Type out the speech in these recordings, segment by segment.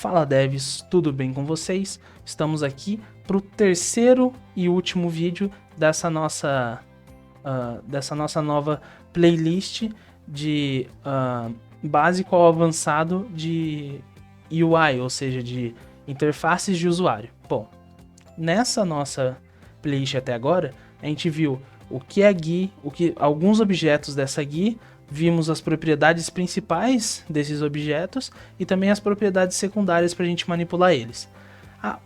Fala devs, tudo bem com vocês? Estamos aqui para o terceiro e último vídeo dessa nossa nova playlist de básico ao avançado de UI, ou seja, de interfaces de usuário. Bom, nessa nossa playlist até agora, a gente viu o que é GUI, alguns objetos dessa GUI, vimos as propriedades principais desses objetos e também as propriedades secundárias para a gente manipular eles.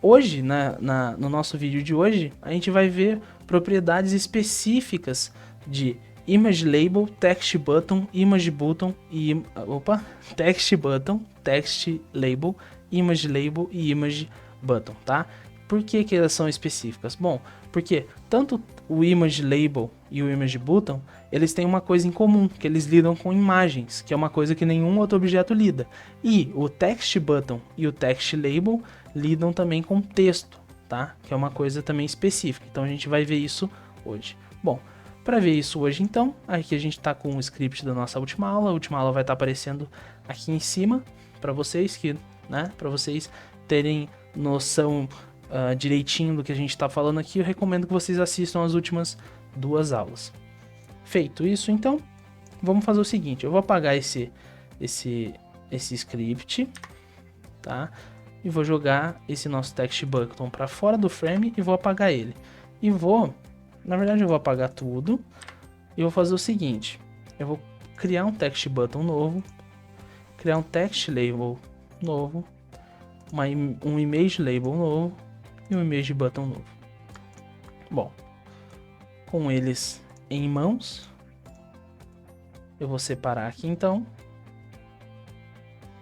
Hoje, no nosso vídeo de hoje, a gente vai ver propriedades específicas de Image Label, Text Button, Image Button e Text Button, Text Label, Image Label e Image Button, tá? Por que elas são específicas? Bom, porque tanto o Image Label e o Image Button, eles têm uma coisa em comum, que eles lidam com imagens, que é uma coisa que nenhum outro objeto lida. E o Text Button e o Text Label lidam também com texto, tá? Que é uma coisa também específica. Então a gente vai ver isso hoje. Bom, para ver isso hoje então, aqui a gente está com o script da nossa última aula. A última aula vai estar aparecendo aqui em cima para vocês, para vocês terem noção direitinho do que a gente está falando aqui. Eu recomendo que vocês assistam as últimas duas aulas. Feito isso, então, vamos fazer o seguinte. Eu vou apagar esse script, tá? E vou jogar esse nosso text button para fora do frame e vou apagar ele. E na verdade eu vou apagar tudo e vou fazer o seguinte. Eu vou criar um text button novo, criar um text label novo, um image label novo e um image button novo. Bom, com eles em mãos, eu vou separar aqui então.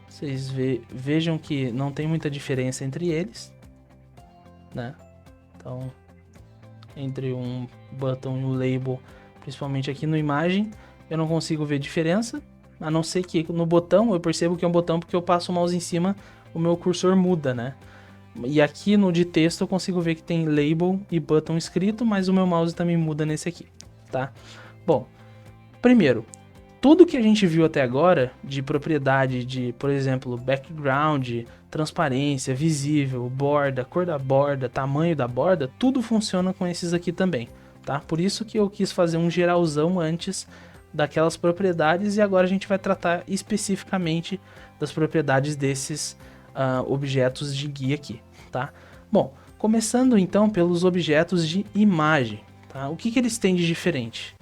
Vocês vejam que não tem muita diferença entre eles, né? Então, entre um button e um label, principalmente aqui no imagem, eu não consigo ver diferença, a não ser que no botão eu percebo que é um botão porque eu passo o mouse em cima, o meu cursor muda, né? E aqui no de texto eu consigo ver que tem label e button escrito, mas o meu mouse também muda nesse aqui, tá? Bom, primeiro, tudo que a gente viu até agora de propriedade de, por exemplo, background, transparência, visível, borda, cor da borda, tamanho da borda, tudo funciona com esses aqui também, tá? Por isso que eu quis fazer um geralzão antes daquelas propriedades e agora a gente vai tratar especificamente das propriedades desses objetos de GUI aqui, tá? Bom, começando então pelos objetos de imagem, tá? O que eles têm de diferente?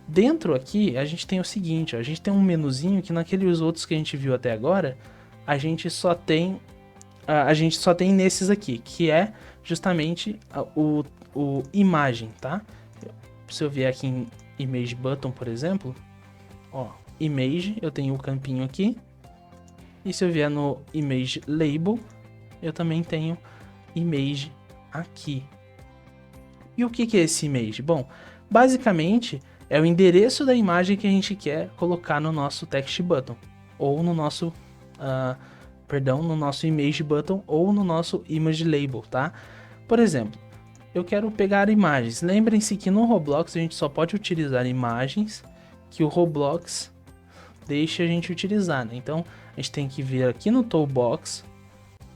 Dentro aqui a gente tem o seguinte, ó, a gente tem um menuzinho que naqueles outros que a gente viu até agora, a gente só tem nesses aqui, que é justamente o imagem, tá? Se eu vier aqui em Image Button, por exemplo, ó, Image, eu tenho o campinho aqui, e se eu vier no Image Label, eu também tenho Image aqui. E o que é esse Image? Bom, basicamente é o endereço da imagem que a gente quer colocar no nosso Text Button, ou no nosso, no nosso Image Button, ou no nosso Image Label, tá? Por exemplo, eu quero pegar imagens. Lembrem-se que no Roblox a gente só pode utilizar imagens que o Roblox deixa a gente utilizar, né? Então, a gente tem que vir aqui no Toolbox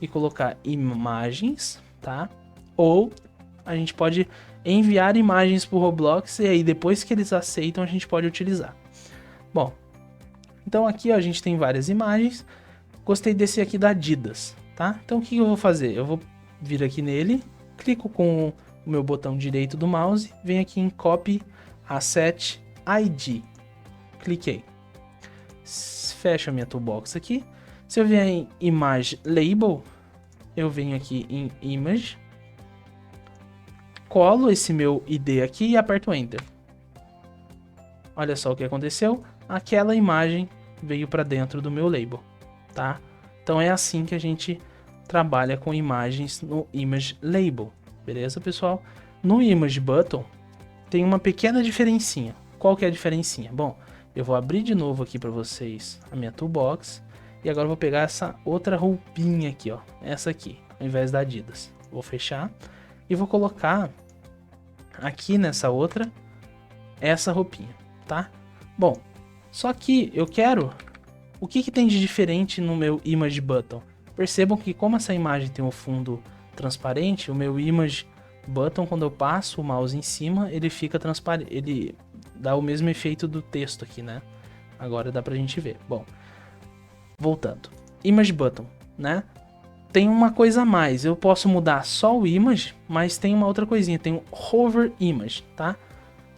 e colocar imagens, tá? Ou a gente pode enviar imagens para o Roblox e aí depois que eles aceitam a gente pode utilizar. Bom, então aqui ó, a gente tem várias imagens. Gostei desse aqui da Adidas, tá? Então o que eu vou fazer? Eu vou vir aqui nele, clico com o meu botão direito do mouse, venho aqui em Copy Asset ID, cliquei, fecho a minha toolbox aqui. Se eu vier em Image Label, eu venho aqui em Image, colo esse meu ID aqui e aperto Enter. Olha só o que aconteceu. Aquela imagem veio para dentro do meu label, tá? Então é assim que a gente trabalha com imagens no Image Label, beleza, pessoal? No Image Button tem uma pequena diferencinha. Qual que é a diferencinha? Bom, eu vou abrir de novo aqui para vocês a minha toolbox e agora eu vou pegar essa outra roupinha aqui, ó, essa aqui, ao invés da Adidas. Vou fechar e vou colocar aqui nessa outra essa roupinha, tá? Bom, só que eu quero... O que tem de diferente no meu Image Button? Percebam que como essa imagem tem um fundo transparente, o meu image button, quando eu passo o mouse em cima, ele fica transparente, ele dá o mesmo efeito do texto aqui, né? Agora dá pra gente ver. Bom, voltando. Image button, né? Tem uma coisa a mais, eu posso mudar só o image, mas tem uma outra coisinha, tem o hover image, tá?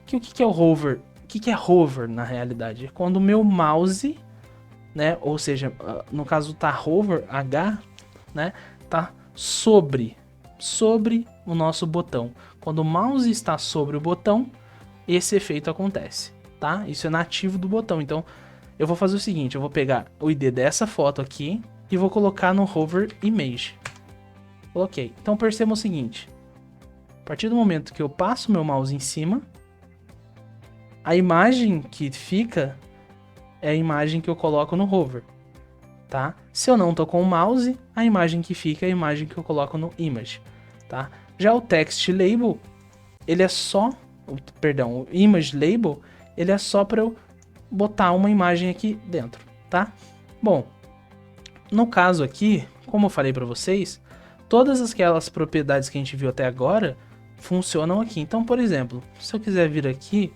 O que é o hover? O que é hover na realidade? É quando o meu mouse, né, ou seja, no caso tá hover, H, né, tá sobre o nosso botão. Quando o mouse está sobre o botão, esse efeito acontece, tá? Isso é nativo do botão. Então, eu vou fazer o seguinte, eu vou pegar o ID dessa foto aqui e vou colocar no hover image. Coloquei. Então, percebam o seguinte, a partir do momento que eu passo meu mouse em cima, a imagem que fica é a imagem que eu coloco no hover, tá? Se eu não tô com o mouse, a imagem que fica é a imagem que eu coloco no image, tá? Já o text label, ele é só, perdão, o image label, ele é só para eu botar uma imagem aqui dentro, tá? Bom, no caso aqui, como eu falei para vocês, todas aquelas propriedades que a gente viu até agora funcionam aqui. Então, por exemplo, se eu quiser vir aqui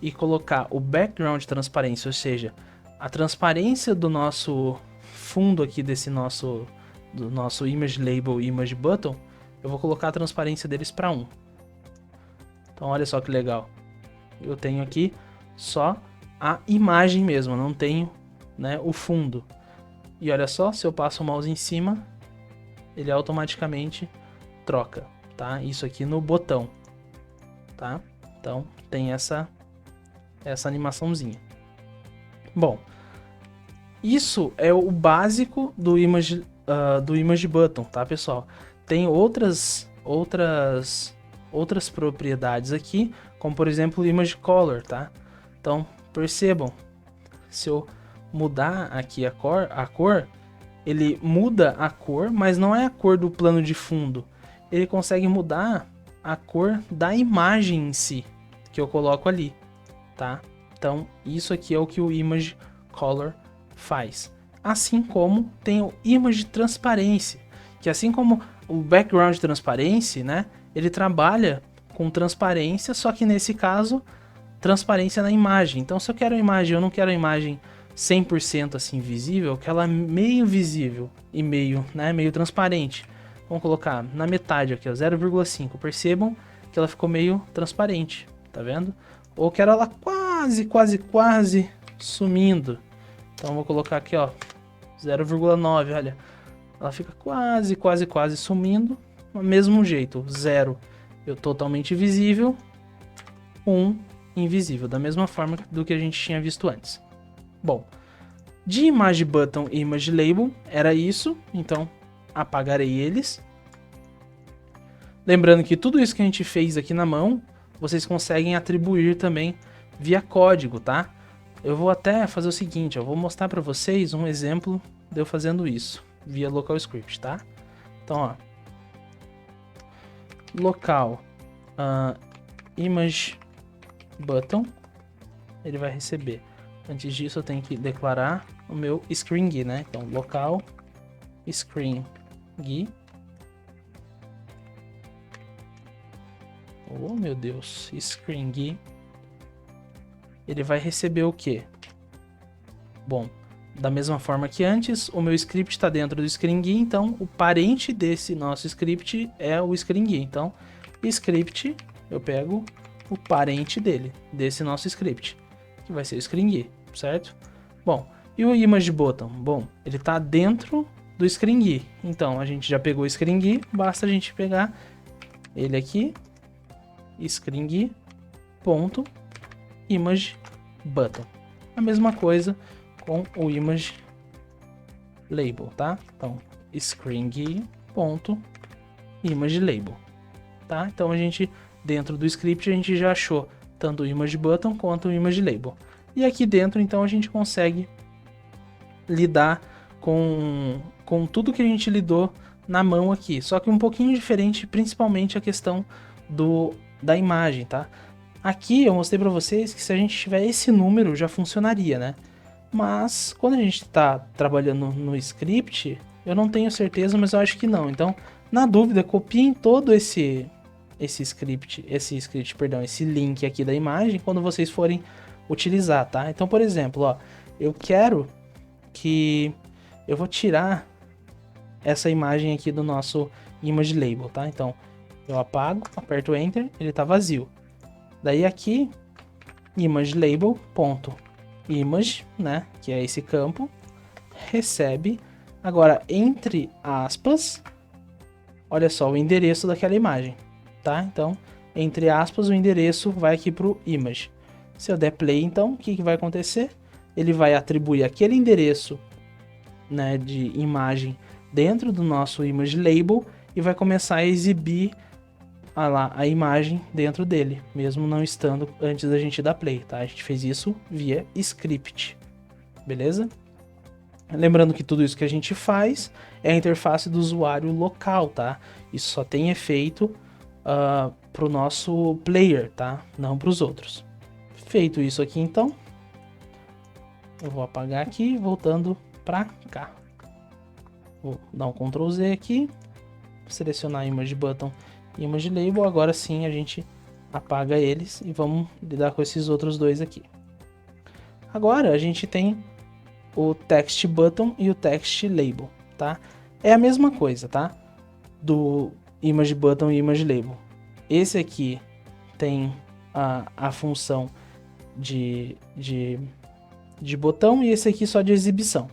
e colocar o background transparência, ou seja, a transparência do nosso fundo aqui do nosso image label e image button, eu vou colocar a transparência deles para 1. Então olha só que legal. Eu tenho aqui só a imagem mesmo, não tenho, né, o fundo. E olha só, se eu passo o mouse em cima, ele automaticamente troca, tá? Isso aqui no botão, tá? Então tem essa animaçãozinha. Bom, isso é o básico do image button, tá, pessoal? Tem outras propriedades aqui, como por exemplo o image color, tá? Então percebam, se eu mudar aqui a cor, ele muda a cor, mas não é a cor do plano de fundo. Ele consegue mudar a cor da imagem em si que eu coloco ali, tá? Então isso aqui é o que o image color faz. Assim como tem o image transparência, que assim como o background transparência, né, ele trabalha com transparência, só que nesse caso transparência na imagem. Então se eu quero a imagem, eu não quero a imagem 100% assim visível, eu quero ela meio visível e meio, né, meio transparente. Vamos colocar na metade aqui, 0,5. Percebam que ela ficou meio transparente, tá vendo? Ou quero ela quase sumindo. Então vou colocar aqui, ó, 0,9, olha. Ela fica quase sumindo. Do mesmo jeito, 0 eu totalmente visível, 1 invisível, da mesma forma do que a gente tinha visto antes. Bom, de image button e image label era isso, então apagarei eles. Lembrando que tudo isso que a gente fez aqui na mão, vocês conseguem atribuir também via código, tá? Eu vou até fazer o seguinte, eu vou mostrar para vocês um exemplo de eu fazendo isso via local script, tá? Então, ó, local image button, ele vai receber. Antes disso eu tenho que declarar o meu string, né? Então, local string. Oh, meu Deus, string. Ele vai receber o quê? Bom, da mesma forma que antes, o meu script está dentro do string, então o parente desse nosso script é o string. Então, script, eu pego o parente dele, desse nosso script, que vai ser o string, certo? Bom, e o image button? Bom, ele está dentro do string, então a gente já pegou o string, basta a gente pegar ele aqui, string ponto image button. A mesma coisa com o image label, tá? Então, string ponto image label, tá? Então a gente, dentro do script, a gente já achou tanto o image button quanto o image label. E aqui dentro, então, a gente consegue lidar com tudo que a gente lidou na mão aqui, só que um pouquinho diferente, principalmente a questão da imagem, tá? Aqui eu mostrei para vocês que se a gente tiver esse número já funcionaria, né? Mas quando a gente está trabalhando no script, Eu não tenho certeza, mas eu acho que não. Então, na dúvida, copiem todo esse link aqui da imagem quando vocês forem utilizar, tá? Então, por exemplo, ó, eu vou tirar essa imagem aqui do nosso image label, tá? Então, eu apago, aperto Enter, ele tá vazio. Daí aqui, image label, ponto, image, né? Que é esse campo, recebe. Agora, entre aspas, olha só o endereço daquela imagem, tá? Então, entre aspas, o endereço vai aqui pro image. Se eu der play, então, o que vai acontecer? Ele vai atribuir aquele endereço, né, de imagem dentro do nosso image label e vai começar a exibir a imagem dentro dele, mesmo não estando antes da gente dar play, tá? A gente fez isso via script, beleza? Lembrando que tudo isso que a gente faz é a interface do usuário local, tá? Isso só tem efeito para o nosso player, tá? Não para os outros. Feito isso aqui, então, eu vou apagar aqui, voltando para cá. Vou dar um Ctrl Z aqui, selecionar Image Button e Image Label. Agora sim a gente apaga eles e vamos lidar com esses outros dois aqui. Agora a gente tem o Text Button e o Text Label, tá? É a mesma coisa, tá? Do Image Button e Image Label. Esse aqui tem a função de botão e esse aqui só de exibição.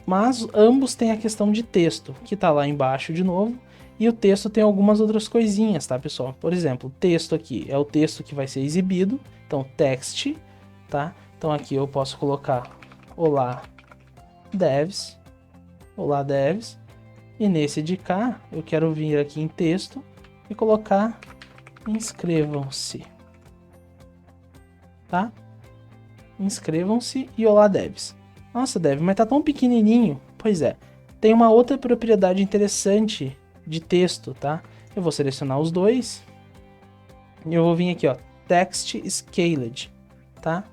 Mas ambos têm a questão de texto, que tá lá embaixo de novo. E o texto tem algumas outras coisinhas, tá, pessoal? Por exemplo, o texto aqui é o texto que vai ser exibido. Então, text, tá? Então aqui eu posso colocar Olá devs. Olá devs. E nesse de cá, eu quero vir aqui em texto e colocar inscrevam-se. Tá? Inscrevam-se e olá devs. Nossa, dev, mas tá tão pequenininho. Pois é. Tem uma outra propriedade interessante de texto, tá? Eu vou selecionar os dois. E eu vou vir aqui, ó, text scaled, tá?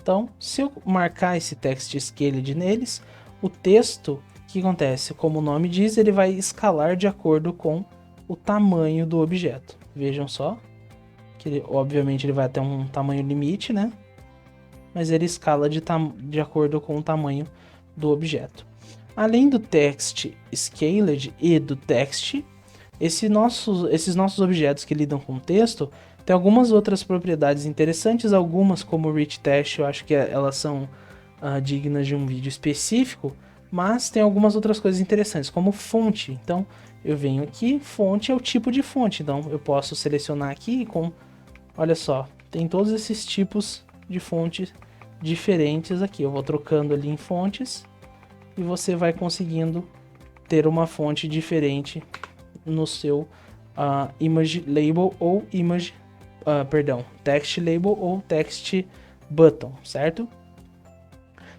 Então, se eu marcar esse text scaled neles, o texto, o que acontece? Como o nome diz, ele vai escalar de acordo com o tamanho do objeto. Vejam só, que obviamente ele vai ter um tamanho limite, né? Mas ele escala de acordo com o tamanho do objeto. Além do text scaled e do text, esses nossos objetos que lidam com texto tem algumas outras propriedades interessantes, algumas como o rich text, eu acho que elas são dignas de um vídeo específico, mas tem algumas outras coisas interessantes, como fonte. Então eu venho aqui, fonte é o tipo de fonte, então eu posso selecionar aqui com, olha só, tem todos esses tipos de fontes diferentes aqui. Eu vou trocando ali em fontes e você vai conseguindo ter uma fonte diferente no seu image label ou text label ou text button, certo?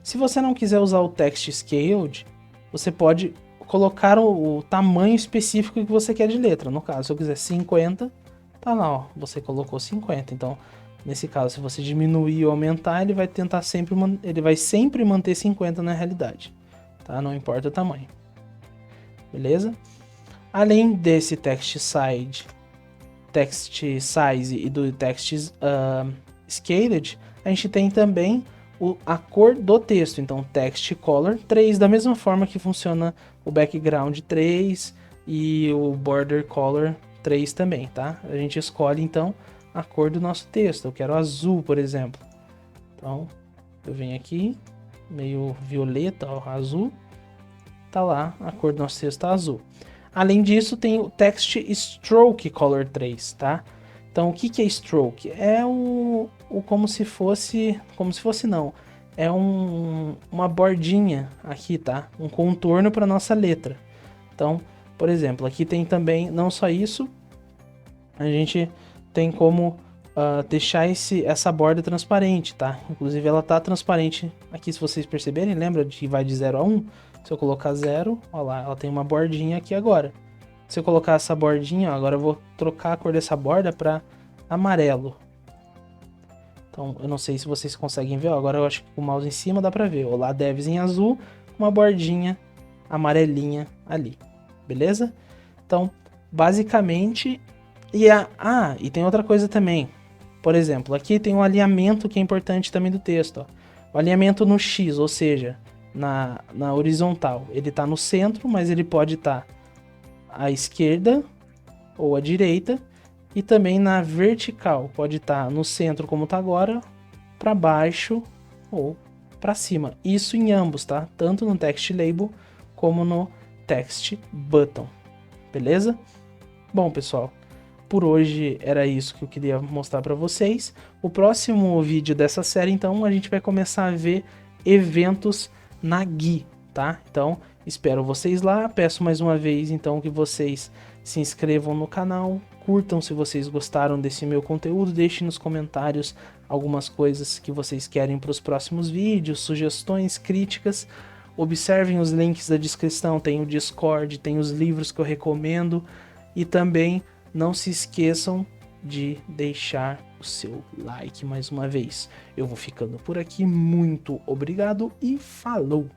Se você não quiser usar o text scaled, você pode colocar o tamanho específico que você quer de letra. No caso, se eu quiser 50, tá lá, ó, você colocou 50. Então, nesse caso, se você diminuir ou aumentar, ele vai tentar sempre manter 50 na realidade, tá? Não importa o tamanho. Beleza? Além desse text size e do text scaled, a gente tem também a cor do texto. Então, text color 3, da mesma forma que funciona o background 3 e o border color 3 também, tá? A gente escolhe, então, a cor do nosso texto. Eu quero azul, por exemplo. Então, eu venho aqui, meio violeta, ó, azul. Tá lá, a cor do nosso texto tá azul. Além disso, tem o text stroke color 3, tá? Então, o que é stroke? É como se fosse não. É uma bordinha aqui, tá? Um contorno para nossa letra. Então, por exemplo, aqui tem também, não só isso, a gente tem como deixar essa borda transparente, tá? Inclusive ela tá transparente aqui, se vocês perceberem, lembra de que vai de 0 a 1? Se eu colocar 0, ó lá, ela tem uma bordinha aqui agora. Se eu colocar essa bordinha, ó, agora eu vou trocar a cor dessa borda para amarelo. Então, eu não sei se vocês conseguem ver, ó, agora eu acho que com o mouse em cima dá para ver. Olá devs em azul, uma bordinha amarelinha ali, beleza? Então, basicamente, e tem outra coisa também. Por exemplo, aqui tem um alinhamento que é importante também do texto, ó. O alinhamento no X, ou seja, na horizontal, ele está no centro, mas ele pode estar à esquerda ou à direita, e também na vertical, pode estar no centro como está agora, para baixo ou para cima. Isso em ambos, tá? Tanto no text label como no text button, beleza? Bom, pessoal, por hoje era isso que eu queria mostrar para vocês. O próximo vídeo dessa série, então, a gente vai começar a ver eventos na GUI, tá? Então, espero vocês lá. Peço mais uma vez, então, que vocês se inscrevam no canal, curtam se vocês gostaram desse meu conteúdo, deixem nos comentários algumas coisas que vocês querem para os próximos vídeos, sugestões, críticas. Observem os links da descrição, tem o Discord, tem os livros que eu recomendo, e também não se esqueçam de deixar o seu like mais uma vez. Eu vou ficando por aqui, muito obrigado e falou!